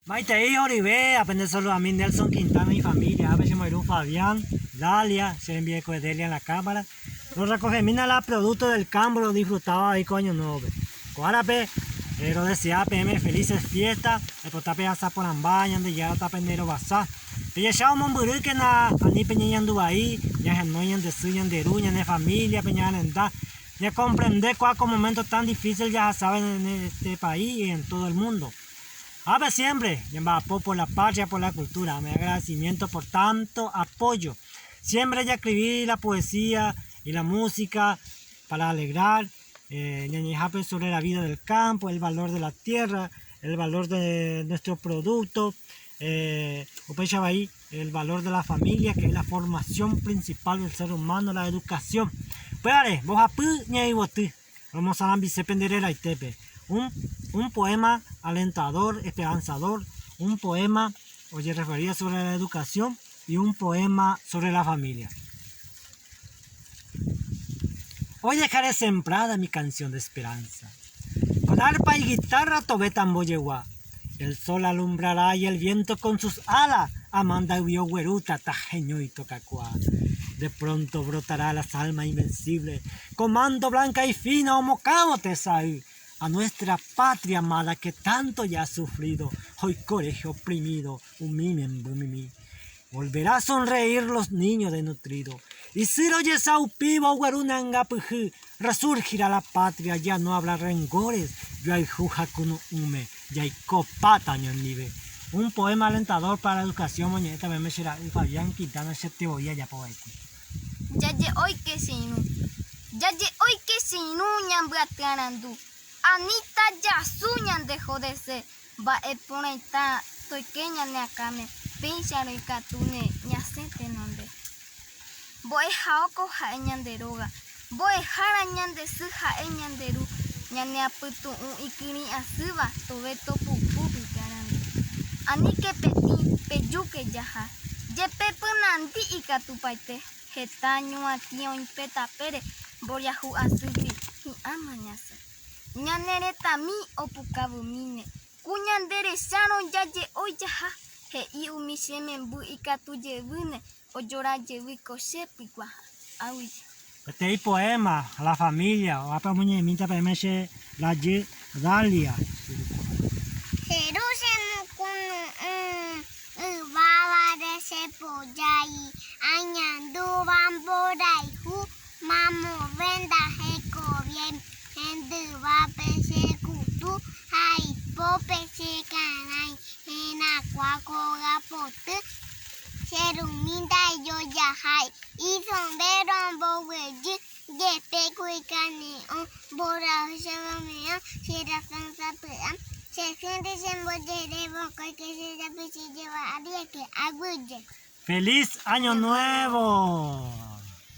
Maite Oribe, aprende solo a mí Nelson Quintana y familia, a ver si me Fabián, Dalia, se envía con Delia en la cámara. Los recoge mina la producto del campo, lo disfrutaba ahí coño no. Cuárape, lo desea PM felices fiestas, el potape asa por ambañan de ya tapendero basa. Pero ya un momburu que na ani peñan ahí, ya no yan de suyan de ruña de familia peñan en da. Ya comprender cuál momento tan difícil ya saben en este país y en todo el mundo. A ver siempre, por la patria, por la cultura, me agradecimiento por tanto apoyo. Siempre ya escribí la poesía y la música para alegrar, sobre la vida del campo, el valor de la tierra, el valor de nuestro producto, el valor de la familia, que es la formación principal del ser humano, la educación. Pues vamos a la Itepe. Un poema alentador, esperanzador, un poema, refería sobre la educación y un poema sobre la familia. Hoy dejaré sembrada mi canción de esperanza. Con arpa y guitarra tobé tamboyegua. El sol alumbrará y el viento con sus alas amanda vio güeruta, tajeño y tocacuá. De pronto brotará la salma invencible, comando blanca y fina, homocamo tesaí. A nuestra patria amada que tanto ya ha sufrido, hoy colegio oprimido, umimi. Volverá a sonreír los niños desnutridos. Y si lo yesau pivo guarunangapuju, resurgirá la patria, ya no habrá rencores, yo hay jujacuno ume, ya hay copata nive. Un poema alentador para la educación, moñeta, me será Fabián Quintana, se te voy a ya por aquí. Ya hoy que se inuñan bratanandu. Anita ya suñan dejó de ser, va a poner esta pequeña neacame, pinchar el catune, ñacete nombre. Voy a coja eñan de roga, voy a jarañan de suja eñan de ru, ñanea putu un ikini asuba, tobeto pupu picarando. Ani que peti, peyuque yaja, ye pepunanti y catupaite, getaño a tío impeta pere, voy a ju asubi, y amañasa. Ñanereta mi opukabu mine. Kuñandere sharon yaye oyaha. He i umishemen bu ikatu yebune. Oyora yebiko shepikwa. Awi. Este poema a la familia, o a pa muñemita para meche la ye Dalia. Jerusemu kunu baba de sepoyai. Añandu bamborai hu. Mamu venda heko bien. Hendu va pese kutu, hai po pese kanai, hena cuaco gapote, seruminda yo ya hai, y sombrero boweji, de peco y caneo, bora se va mea, si la fanza pea, se siente se embotelle boca que se la pese lleva a que agulle. ¡Feliz Año Nuevo!